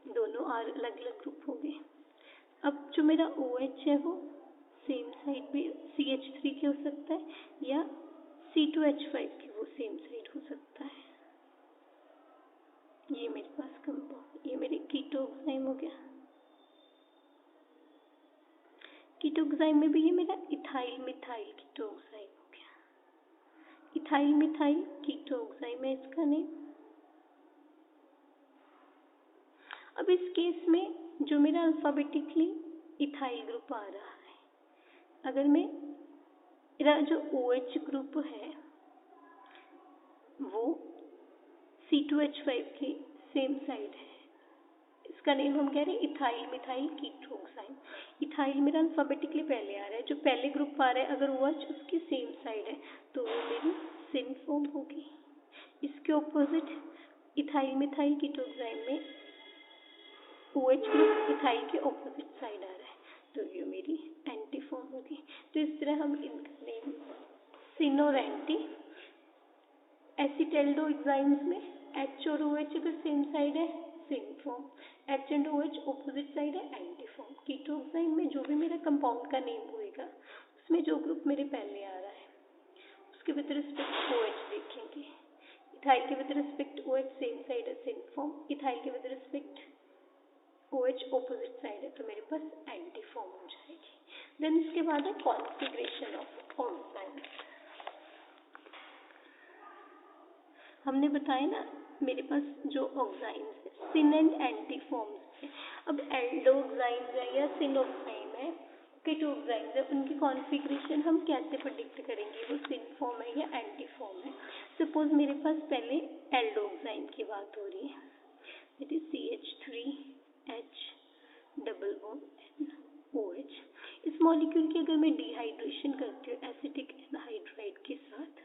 दोनों आर अलग अलग ग्रुप हो गए। अब जो मेरा OH है वो सेम साइड भी CH3 के हो सकता है या C2H5 की वो सेम साइड हो सकता है। ये मेरे पास कंपाउंड, ये मेरे कीटोक्साइम हो गया। कीटोक्साइम में भी ये मेरा इथाइल मिथाइल कीटोक्साइम हो गया। इथाइल मिथाइल कीटोक्साइम है इसका नेम। अब इस केस में जो मेरा अल्फाबेटिकली इथाइल ग्रुप आ रहा है, अगर मेरा जो OH ग्रुप है वो C2H5 की सेम साइड है, इसका नेम हम कह रहे हैं इथाइल मिथाइल कीटोक्साइम। इथाइल मेरा अल्फाबेटिकली पहले आ रहा है, जो पहले ग्रुप आ रहा है अगर OH उसकी सेम साइड है तो वो मेरी सिन फॉर्म होगी। इसके ऑपोजिट इथाइल मिथाइल कीटोक्साइम में OH ग्रुप इथाइल के ऑपोजिट साइड आ रहा है तो ये मेरी एंटी फॉर्म होगी। तो इस तरह हम इनका नेम सिन और एंटी। एसिटैल्डोक्साइम्स में H और OH अगर सेम साइड है syn form, H and OH opposite side है एंटी फॉर्म। कीटोक्साइम में जो भी मेरा कंपाउंड का नेम होएगा उसमें जो ग्रुप मेरे पहले आ रहा है उसके विद रिस्पेक्ट OH देखेंगे। इथाइल के with respect OH same side है सिन फॉर्म, इथाइल के with respect OH opposite side है तो मेरे पास एंटी फॉर्म हो जाएगी। देन इसके बाद है कॉन्फिगरेशन ऑफ ऑक्साइड्स। हमने बताया ना मेरे पास जो ऑक्साइड्स है सिन एंड एंटी फॉर्म्स है। अब एल्डोक्साइड्स है या सिनोक्साइम है, कीटोक्साइड्स है, उनकी कॉन्फिगरेशन हम कैसे प्रेडिक्ट करेंगे वो सिन फॉर्म है या एंटी फॉर्म है? सपोज मेरे पास पहले एल्डोक्साइम की बात हो रही है, it is CH3H double bond NOH। इस मॉलिक्यूल की अगर मैं डिहाइड्रेशन करती हूँ एसिटिक एनहाइड्राइड के साथ,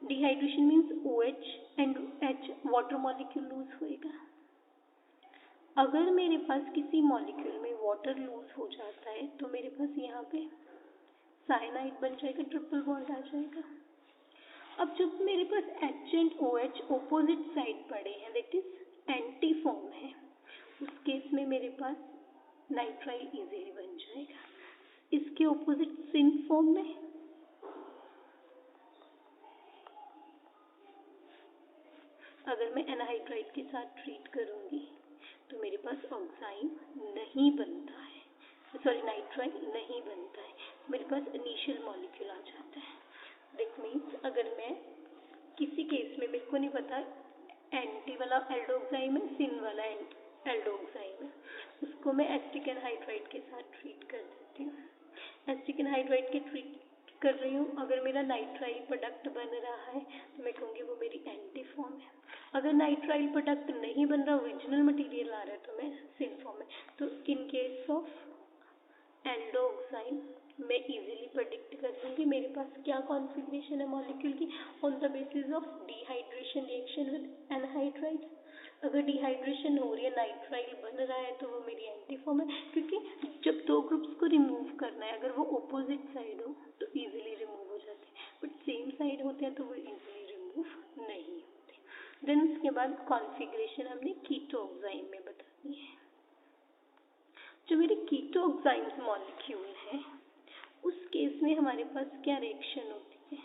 dehydration means OH and H water molecule lose होएगा। अगर मेरे पास किसी मॉलिक्यूल में वाटर लूज हो जाता है तो मेरे पास यहाँ पे साइनाइड बन जाएगा, ट्रिपल बॉन्ड आ जाएगा। अब जब मेरे पास H and OH opposite side पड़े हैं, दैट इज एंटी फॉर्म है, उस केस में मेरे पास नाइट्राइल इजीली बन जाएगा। इसके ऑपोजिट सिन फॉर्म में अगर मैं एनहाइड्राइड के साथ ट्रीट करूंगी तो मेरे पास ऑक्साइड नहीं बनता है, सॉरी नाइट्राइल नहीं बनता है। मेरे पास इनिशियल मॉलिक्यूल आ जाता है। दैट मीन्स अगर मैं किसी केस में मेरे को नहीं पता एंटी वाला एल्डोक्साइम है, सिन वाला एल्डोक्साइम है, उसको मैं एसिटिक एनहाइड्राइड के साथ ट्रीट कर देती हूँ। एसिटिक एनहाइड्राइड के ट्रीट कर रही हूँ, अगर मेरा नाइट्राइल प्रोडक्ट बन रहा है तो मैं कहूँगी वो मेरी एंटी फॉर्म है। अगर नाइट्राइल प्रोडक्ट नहीं बन रहा, ओरिजिनल मटेरियल आ रहा है, तो मैं सिन फॉर्म है। तो इन केस ऑफ एल्डोक्साइम मैं इजीली प्रेडिक्ट कर लूँगी मेरे पास क्या कॉन्फ़िगरेशन है मॉलिक्यूल की on the basis of dehydration reaction with anhydride. अगर डिहाइड्रेशन हो रही है, नाइट्राइल बन रहा है, तो वो मेरी एंटी फॉर्म है, क्योंकि जब दो ग्रुप्स को रिमूव करना है, अगर वो ऑपोजिट साइड हो तो इजीली रिमूव हो जाते हैं, बट सेम साइड होते हैं तो वो इजीली रिमूव नहीं होते। देन उसके बाद कॉन्फ़िगरेशन हमने कीटोक्साइम में बतानी है। जो मेरे कीटोक्साइम्स मॉलिक्यूल है उस केस में हमारे पास क्या रिएक्शन होती है।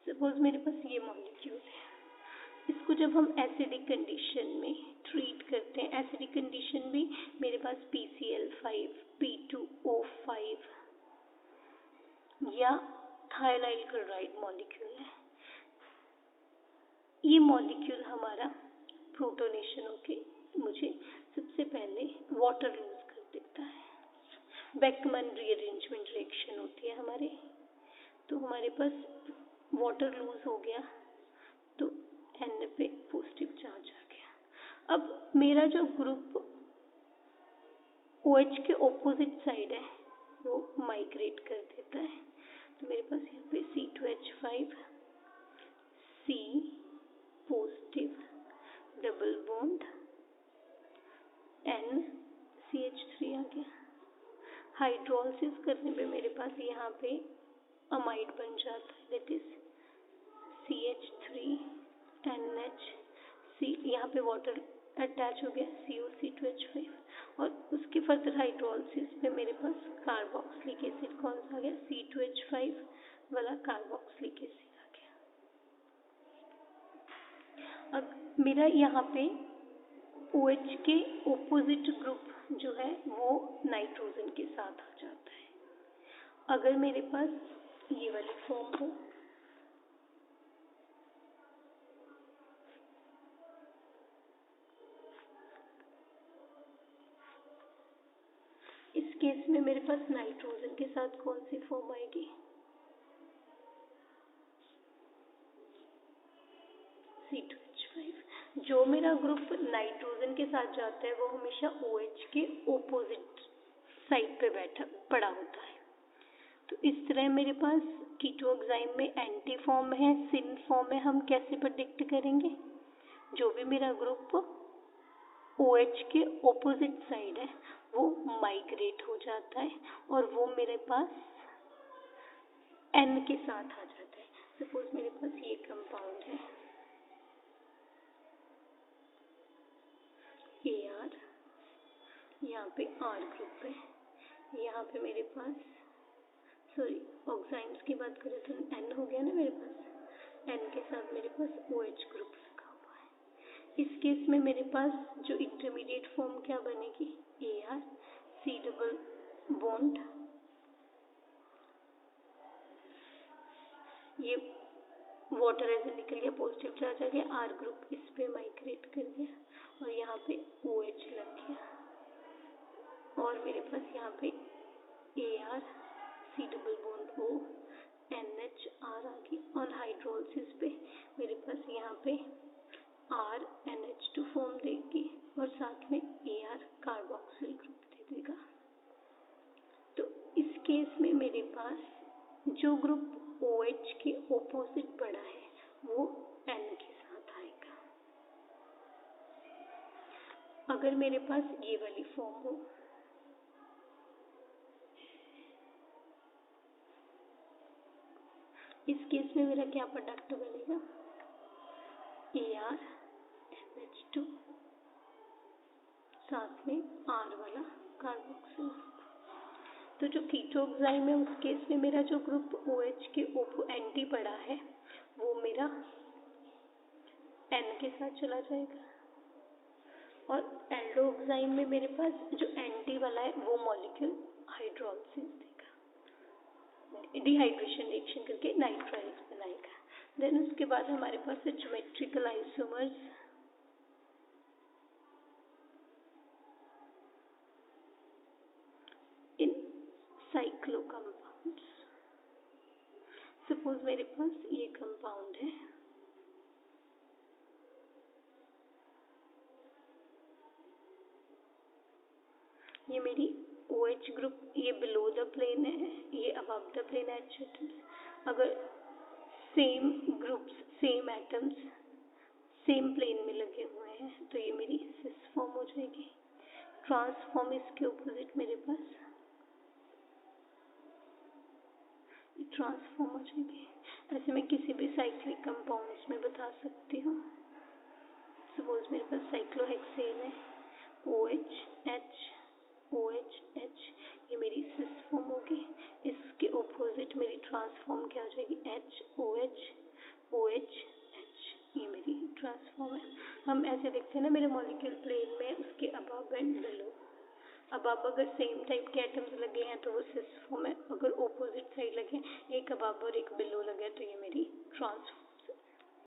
सपोज मेरे पास ये मॉलिक्यूल है, इसको जब हम एसिडिक कंडीशन में ट्रीट करते हैं, एसिडिक कंडीशन भी मेरे पास PCl5 P2O5 या थायराइल क्लोराइड मॉलिक्यूल है। ये मॉलिक्यूल हमारा प्रोटोनेशन होके मुझे सबसे पहले वाटर लूज कर देता है। बेकमन रीअरेंजमेंट रिएक्शन होती है हमारे, तो हमारे पास वाटर लूज हो गया तो N पे पॉजिटिव चार्ज आ गया। अब मेरा जो ग्रुप OH के ऑपोजिट साइड है वो माइग्रेट कर देता है, तो मेरे पास यहाँ पे C2H5 C positive double bond NCH3 आ गया। हाइड्रोलिसिस करने पे मेरे पास यहाँ पे अमाइड बन जाता है, दैट इज CH3NH, यहाँ पे वाटर अटैच हो गया COC2H5, और उसके फर्दर हाइड्रोलिसिस पे मेरे पास कार्बोक्सिलिक एसिड कौन सा आ गया, C2H5 वाला कार्बोक्सिलिक एसिड आ गया। अब मेरा यहाँ पे OH के ऑपोजिट ग्रुप जो है वो नाइट्रोजन के साथ आ जाता है। अगर मेरे पास ये वाली फॉर्म हो, इस केस में मेरे पास नाइट्रोजन के साथ कौन सी फॉर्म आएगी, C2H5। जो मेरा ग्रुप नाइट्रोजन के साथ जाता है वो हमेशा OH के ऑपोजिट साइड पे बैठा पड़ा होता है। तो इस तरह मेरे पास कीटोक्साइम में एंटी फॉर्म है, सिन फॉर्म है, हम कैसे प्रेडिक्ट करेंगे। जो भी मेरा ग्रुप OH के ऑपोजिट साइड है वो माइग्रेट हो जाता है और वो मेरे पास N के साथ आ जाता है। सपोज मेरे पास ये कंपाउंड है AR, यहाँ पे R ग्रुप है, यहाँ पे मेरे पास ऑक्साइम्स की बात करें तो N हो गया ना मेरे पास, N के साथ मेरे पास OH ग्रुप लगा हुआ है। इस केस में मेरे पास जो इंटरमीडिएट फॉर्म क्या बनेगी, AR C डबल बॉन्ड, ये वाटर ऐसे निकल गया, पॉजिटिव चार्ज आ गया, R ग्रुप इस पे माइग्रेट कर गया और यहाँ पे OH लग गया, और मेरे पास यहाँ पे AR C double bond O NHR आ गई, और हाइड्रोलिसिस पे मेरे पास यहाँ पे R NH2 फॉर्म देगी और साथ में AR कार्बोक्सिल ग्रुप दे देगा। तो इस केस में मेरे पास जो ग्रुप OH के ऑपोजिट पड़ा है वो N के साथ आएगा। अगर मेरे पास ये वाली फॉर्म हो, इस केस में मेरा क्या प्रोडक्ट बनेगा, AR NH2 साथ में R वाला कार्बोक्सिल। तो जो कीटोक्साइम है उस केस में मेरा जो ग्रुप OH के एंटी पड़ा है वो मेरा N के साथ चला जाएगा। और एल्डोक्साइन में मेरे पास जो एंटी वाला है वो मॉलिक्यूल हाइड्रोलिसिस देगा, डिहाइड्रेशन रिएक्शन करके नाइट्राइल्स बनाएगा। देन उसके बाद हमारे पास है geometrical isomers. In cyclo compounds, suppose मेरे पास ये कंपाउंड है, ये मेरी OH ग्रुप, ये बिलो द प्लेन है, ये above the plane H atoms. अगर same groups, same atoms same plane में लगे हुए हैं तो ये मेरी सिस फॉर्म हो जाएगी। ट्रांसफॉर्म इसके ऑपोजिट मेरे पास ट्रांसफॉर्म हो जाएगी। ऐसे मैं किसी भी साइक्लिक कंपाउंड्स में बता सकती हूँ। सपोज मेरे पास साइक्लोहेक्सेन है, OH OH, ये मेरी सिस फॉर्म होगी। इसके ऑपोजिट मेरी ट्रांसफॉर्म क्या हो जाएगी, OH, ये मेरी ट्रांसफॉर्म है। हम ऐसे देखते हैं ना मेरे मॉलिक्यूल प्लेन में उसके अबव एंड बिलो। अबव अगर सेम टाइप के एटम्स लगे हैं तो वो सिस फॉर्म है, अगर ऑपोजिट साइड लगे, एक अबव और एक बिलो लगे तो ये मेरी ट्रांसफॉर्म